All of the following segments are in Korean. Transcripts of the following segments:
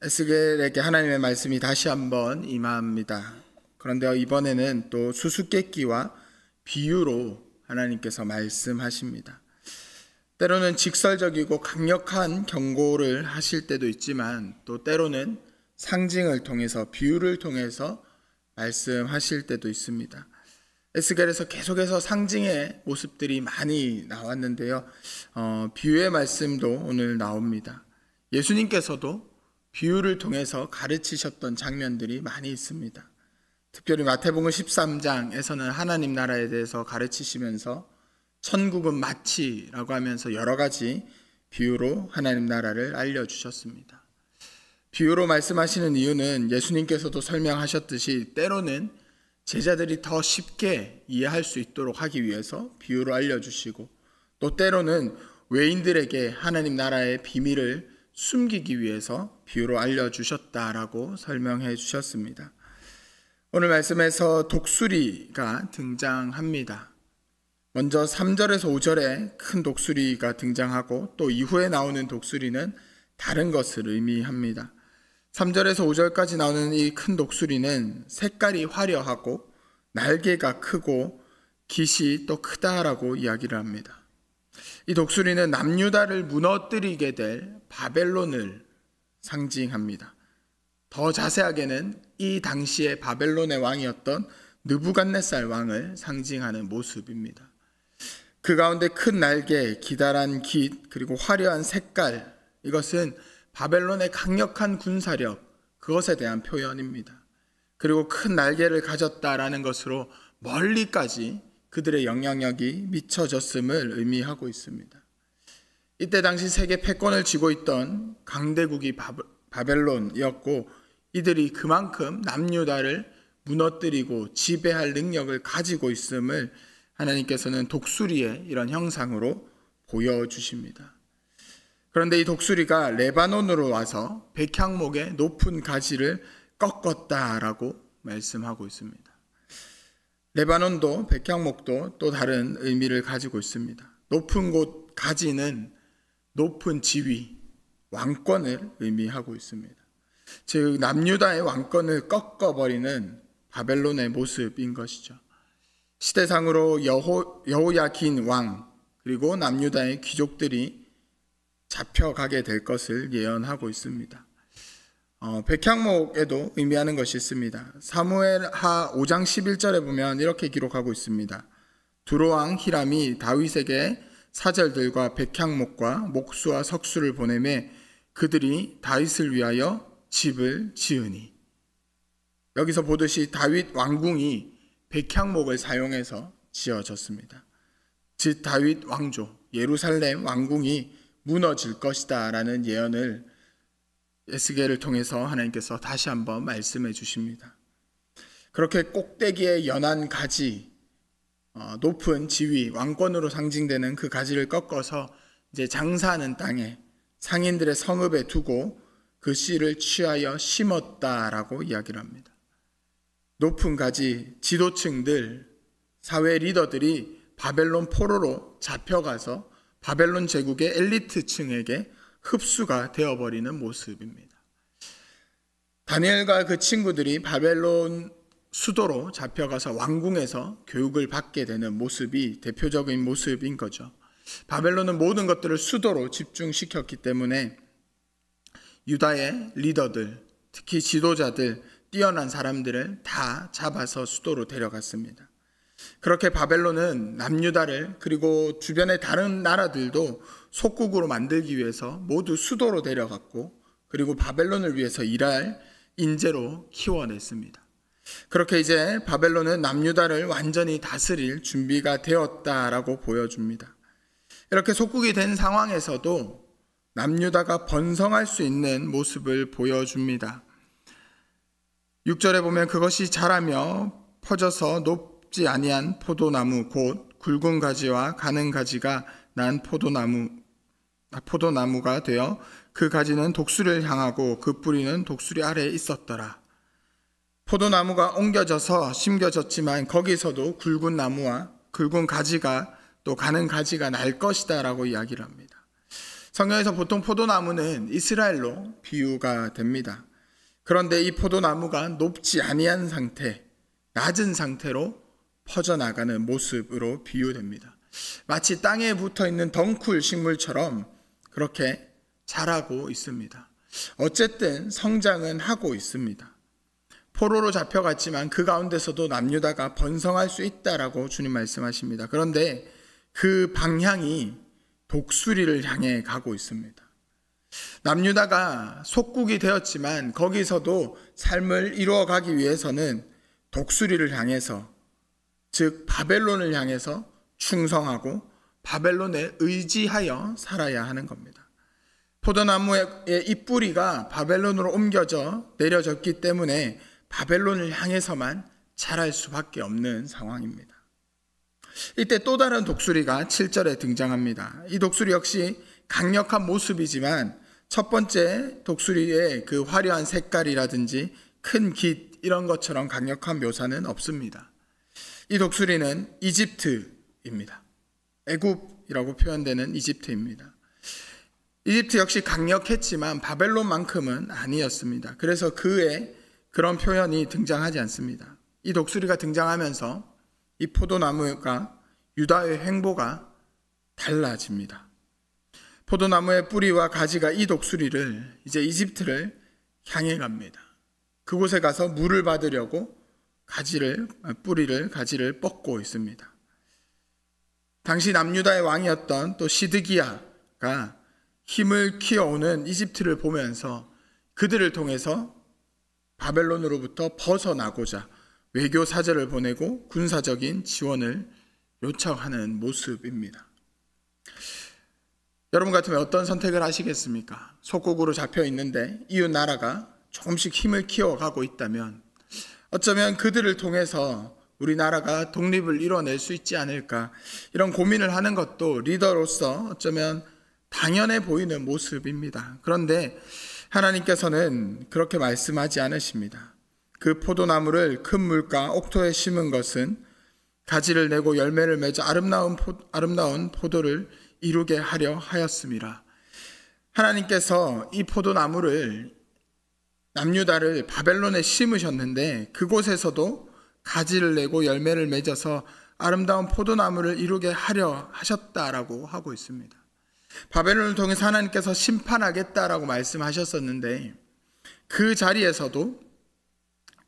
에스겔에게 하나님의 말씀이 다시 한번 임합니다. 그런데 이번에는 또 수수께끼와 비유로 하나님께서 말씀하십니다. 때로는 직설적이고 강력한 경고를 하실 때도 있지만 또 때로는 상징을 통해서 비유를 통해서 말씀하실 때도 있습니다. 에스겔에서 계속해서 상징의 모습들이 많이 나왔는데요. 비유의 말씀도 오늘 나옵니다. 예수님께서도 비유를 통해서 가르치셨던 장면들이 많이 있습니다. 특별히 마태복음 13장에서는 하나님 나라에 대해서 가르치시면서 천국은 마치라고 하면서 여러 가지 비유로 하나님 나라를 알려주셨습니다. 비유로 말씀하시는 이유는 예수님께서도 설명하셨듯이 때로는 제자들이 더 쉽게 이해할 수 있도록 하기 위해서 비유로 알려주시고 또 때로는 외인들에게 하나님 나라의 비밀을 숨기기 위해서 비유로 알려주셨다라고 설명해 주셨습니다. 오늘 말씀에서 독수리가 등장합니다. 먼저 3절에서 5절에 큰 독수리가 등장하고 또 이후에 나오는 독수리는 다른 것을 의미합니다. 3절에서 5절까지 나오는 이 큰 독수리는 색깔이 화려하고 날개가 크고 깃이 또 크다라고 이야기를 합니다. 이 독수리는 남유다를 무너뜨리게 될 바벨론을 상징합니다. 더 자세하게는 이 당시의 바벨론의 왕이었던 느부갓네살 왕을 상징하는 모습입니다. 그 가운데 큰 날개, 기다란 깃, 그리고 화려한 색깔, 이것은 바벨론의 강력한 군사력, 그것에 대한 표현입니다. 그리고 큰 날개를 가졌다라는 것으로 멀리까지 그들의 영향력이 미쳐졌음을 의미하고 있습니다. 이때 당시 세계 패권을 쥐고 있던 강대국이 바벨론이었고 이들이 그만큼 남유다를 무너뜨리고 지배할 능력을 가지고 있음을 하나님께서는 독수리의 이런 형상으로 보여주십니다. 그런데 이 독수리가 레바논으로 와서 백향목의 높은 가지를 꺾었다라고 말씀하고 있습니다. 레바논도 백향목도 또 다른 의미를 가지고 있습니다. 높은 곳 가지는 높은 지위, 왕권을 의미하고 있습니다. 즉 남유다의 왕권을 꺾어버리는 바벨론의 모습인 것이죠. 시대상으로 여호야긴 왕 그리고 남유다의 귀족들이 잡혀가게 될 것을 예언하고 있습니다. 백향목에도 의미하는 것이 있습니다. 사무엘하 5장 11절에 보면 이렇게 기록하고 있습니다. 두로왕 히람이 다윗에게 사절들과 백향목과 목수와 석수를 보내매 그들이 다윗을 위하여 집을 지으니. 여기서 보듯이 다윗 왕궁이 백향목을 사용해서 지어졌습니다. 즉 다윗 왕조 예루살렘 왕궁이 무너질 것이다 라는 예언을 에스겔을 통해서 하나님께서 다시 한번 말씀해 주십니다. 그렇게 꼭대기에 연한 가지, 높은 지위, 왕권으로 상징되는 그 가지를 꺾어서 이제 장사하는 땅에 상인들의 성읍에 두고 그 씨를 취하여 심었다라고 이야기를 합니다. 높은 가지, 지도층들, 사회 리더들이 바벨론 포로로 잡혀가서 바벨론 제국의 엘리트층에게 흡수가 되어버리는 모습입니다. 다니엘과 그 친구들이 바벨론 수도로 잡혀가서 왕궁에서 교육을 받게 되는 모습이 대표적인 모습인 거죠. 바벨론은 모든 것들을 수도로 집중시켰기 때문에 유다의 리더들, 특히 지도자들, 뛰어난 사람들을 다 잡아서 수도로 데려갔습니다. 그렇게 바벨론은 남유다를 그리고 주변의 다른 나라들도 속국으로 만들기 위해서 모두 수도로 데려갔고 그리고 바벨론을 위해서 일할 인재로 키워냈습니다. 그렇게 이제 바벨론은 남유다를 완전히 다스릴 준비가 되었다라고 보여줍니다. 이렇게 속국이 된 상황에서도 남유다가 번성할 수 있는 모습을 보여줍니다. 6절에 보면 그것이 자라며 퍼져서 높지 아니한 포도나무 곧 굵은 가지와 가는 가지가 난 포도나무가 되어 그 가지는 독수리를 향하고 그 뿌리는 독수리 아래에 있었더라. 포도나무가 옮겨져서 심겨졌지만 거기서도 굵은 나무와 굵은 가지가 또 가는 가지가 날 것이다 라고 이야기를 합니다. 성경에서 보통 포도나무는 이스라엘로 비유가 됩니다. 그런데 이 포도나무가 높지 아니한 상태, 낮은 상태로 퍼져나가는 모습으로 비유됩니다. 마치 땅에 붙어있는 덩쿨 식물처럼 그렇게 자라고 있습니다. 어쨌든 성장은 하고 있습니다. 포로로 잡혀갔지만 그 가운데서도 남유다가 번성할 수 있다라고 주님 말씀하십니다. 그런데 그 방향이 독수리를 향해 가고 있습니다. 남유다가 속국이 되었지만 거기서도 삶을 이루어가기 위해서는 독수리를 향해서, 즉 바벨론을 향해서 충성하고 바벨론에 의지하여 살아야 하는 겁니다. 포도나무의 잎뿌리가 바벨론으로 옮겨져 내려졌기 때문에 바벨론을 향해서만 자랄 수밖에 없는 상황입니다. 이때 또 다른 독수리가 7절에 등장합니다. 이 독수리 역시 강력한 모습이지만 첫 번째 독수리의 그 화려한 색깔이라든지 큰 깃 이런 것처럼 강력한 묘사는 없습니다. 이 독수리는 이집트입니다. 애굽이라고 표현되는 이집트입니다. 이집트 역시 강력했지만 바벨론만큼은 아니었습니다. 그래서 그의 그런 표현이 등장하지 않습니다. 이 독수리가 등장하면서 이 포도나무가 유다의 행보가 달라집니다. 포도나무의 뿌리와 가지가 이 독수리를 이제 이집트를 향해 갑니다. 그곳에 가서 물을 받으려고 뿌리를 가지를 뻗고 있습니다. 당시 남유다의 왕이었던 또 시드기야가 힘을 키워오는 이집트를 보면서 그들을 통해서 바벨론으로부터 벗어나고자 외교 사절을 보내고 군사적인 지원을 요청하는 모습입니다. 여러분 같으면 어떤 선택을 하시겠습니까? 속국으로 잡혀 있는데 이웃 나라가 조금씩 힘을 키워가고 있다면 어쩌면 그들을 통해서 우리나라가 독립을 이뤄낼 수 있지 않을까, 이런 고민을 하는 것도 리더로서 어쩌면 당연해 보이는 모습입니다. 그런데 하나님께서는 그렇게 말씀하지 않으십니다. 그 포도나무를 큰 물가 옥토에 심은 것은 가지를 내고 열매를 맺어 아름다운 포도를 이루게 하려 하였음이라. 하나님께서 이 포도나무를, 남유다를 바벨론에 심으셨는데 그곳에서도 가지를 내고 열매를 맺어서 아름다운 포도나무를 이루게 하려 하셨다라고 하고 있습니다. 바벨론을 통해서 하나님께서 심판하겠다라고 말씀하셨었는데 그 자리에서도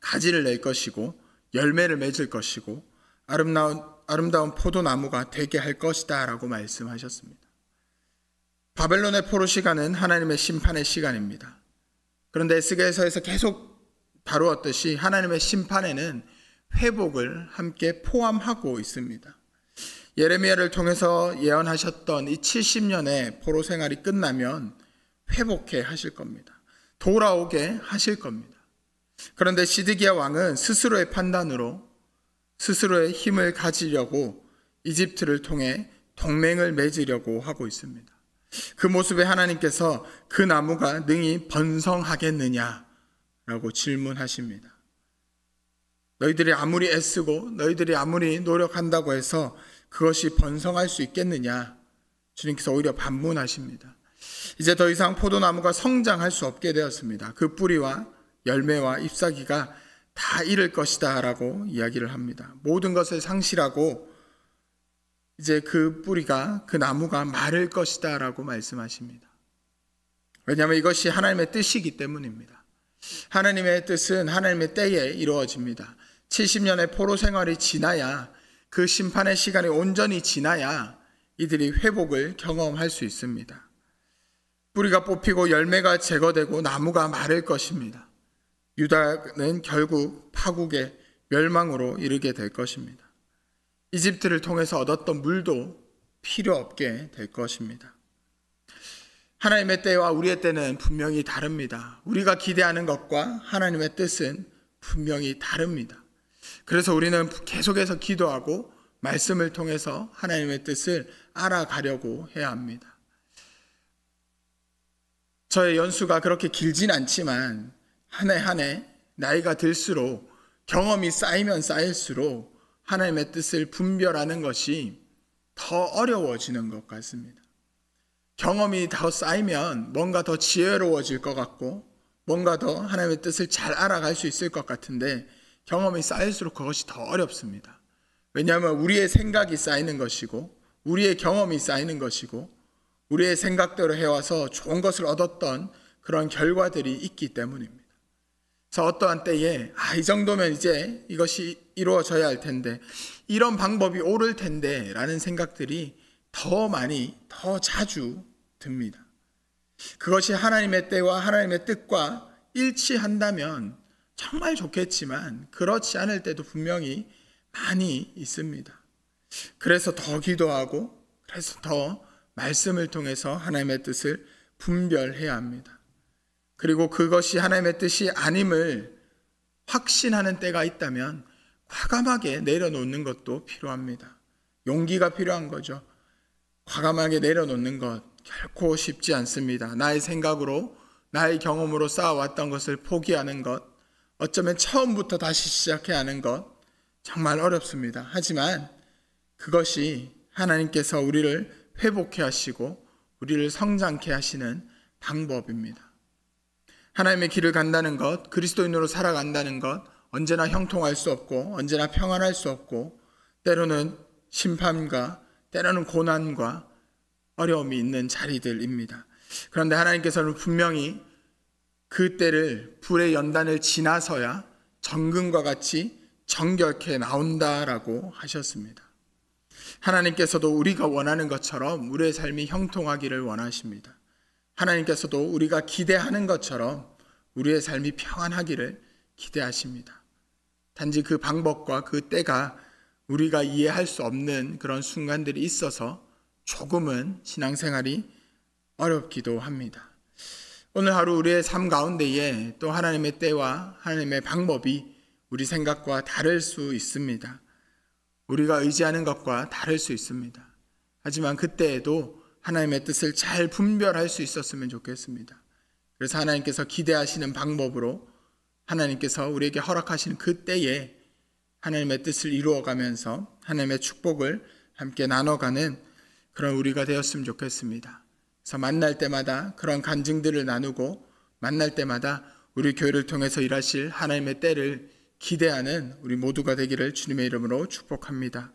가지를 낼 것이고 열매를 맺을 것이고 아름다운 포도나무가 되게 할 것이다 라고 말씀하셨습니다. 바벨론의 포로 시간은 하나님의 심판의 시간입니다. 그런데 에스겔서에서 계속 다루었듯이 하나님의 심판에는 회복을 함께 포함하고 있습니다. 예레미야를 통해서 예언하셨던 이 70년의 포로 생활이 끝나면 회복해 하실 겁니다. 돌아오게 하실 겁니다. 그런데 시드기야 왕은 스스로의 판단으로 스스로의 힘을 가지려고 이집트를 통해 동맹을 맺으려고 하고 있습니다. 그 모습에 하나님께서 그 나무가 능히 번성하겠느냐라고 질문하십니다. 너희들이 아무리 애쓰고 너희들이 아무리 노력한다고 해서 그것이 번성할 수 있겠느냐? 주님께서 오히려 반문하십니다. 이제 더 이상 포도나무가 성장할 수 없게 되었습니다. 그 뿌리와 열매와 잎사귀가 다 잃을 것이다 라고 이야기를 합니다. 모든 것을 상실하고 이제 그 뿌리가, 그 나무가 마를 것이다 라고 말씀하십니다. 왜냐하면 이것이 하나님의 뜻이기 때문입니다. 하나님의 뜻은 하나님의 때에 이루어집니다. 70년의 포로 생활이 지나야, 그 심판의 시간이 온전히 지나야 이들이 회복을 경험할 수 있습니다. 뿌리가 뽑히고 열매가 제거되고 나무가 마를 것입니다. 유다는 결국 파국의 멸망으로 이르게 될 것입니다. 이집트를 통해서 얻었던 물도 필요 없게 될 것입니다. 하나님의 때와 우리의 때는 분명히 다릅니다. 우리가 기대하는 것과 하나님의 뜻은 분명히 다릅니다. 그래서 우리는 계속해서 기도하고 말씀을 통해서 하나님의 뜻을 알아가려고 해야 합니다. 저의 연수가 그렇게 길진 않지만 한 해 한 해 나이가 들수록 경험이 쌓이면 쌓일수록 하나님의 뜻을 분별하는 것이 더 어려워지는 것 같습니다. 경험이 더 쌓이면 뭔가 더 지혜로워질 것 같고 뭔가 더 하나님의 뜻을 잘 알아갈 수 있을 것 같은데 경험이 쌓일수록 그것이 더 어렵습니다. 왜냐하면 우리의 생각이 쌓이는 것이고 우리의 경험이 쌓이는 것이고 우리의 생각대로 해와서 좋은 것을 얻었던 그런 결과들이 있기 때문입니다. 그래서 어떠한 때에 이 정도면 이제 이것이 이루어져야 할 텐데 이런 방법이 옳을 텐데 라는 생각들이 더 많이 더 자주 듭니다. 그것이 하나님의 때와 하나님의 뜻과 일치한다면 정말 좋겠지만 그렇지 않을 때도 분명히 많이 있습니다. 그래서 더 기도하고 그래서 더 말씀을 통해서 하나님의 뜻을 분별해야 합니다. 그리고 그것이 하나님의 뜻이 아님을 확신하는 때가 있다면 과감하게 내려놓는 것도 필요합니다. 용기가 필요한 거죠. 과감하게 내려놓는 것 결코 쉽지 않습니다. 나의 생각으로 나의 경험으로 쌓아왔던 것을 포기하는 것, 어쩌면 처음부터 다시 시작해야 하는 것 정말 어렵습니다. 하지만 그것이 하나님께서 우리를 회복해 하시고 우리를 성장케 하시는 방법입니다. 하나님의 길을 간다는 것, 그리스도인으로 살아간다는 것 언제나 형통할 수 없고 언제나 평안할 수 없고 때로는 심판과 때로는 고난과 어려움이 있는 자리들입니다. 그런데 하나님께서는 분명히 그 때를 불의 연단을 지나서야 정금과 같이 정결케 나온다라고 하셨습니다. 하나님께서도 우리가 원하는 것처럼 우리의 삶이 형통하기를 원하십니다. 하나님께서도 우리가 기대하는 것처럼 우리의 삶이 평안하기를 기대하십니다. 단지 그 방법과 그 때가 우리가 이해할 수 없는 그런 순간들이 있어서 조금은 신앙생활이 어렵기도 합니다. 오늘 하루 우리의 삶 가운데에 또 하나님의 때와 하나님의 방법이 우리 생각과 다를 수 있습니다. 우리가 의지하는 것과 다를 수 있습니다. 하지만 그때에도 하나님의 뜻을 잘 분별할 수 있었으면 좋겠습니다. 그래서 하나님께서 기대하시는 방법으로 하나님께서 우리에게 허락하시는 그 때에 하나님의 뜻을 이루어가면서 하나님의 축복을 함께 나눠가는 그런 우리가 되었으면 좋겠습니다. 그래서 만날 때마다 그런 간증들을 나누고 만날 때마다 우리 교회를 통해서 일하실 하나님의 때를 기대하는 우리 모두가 되기를 주님의 이름으로 축복합니다.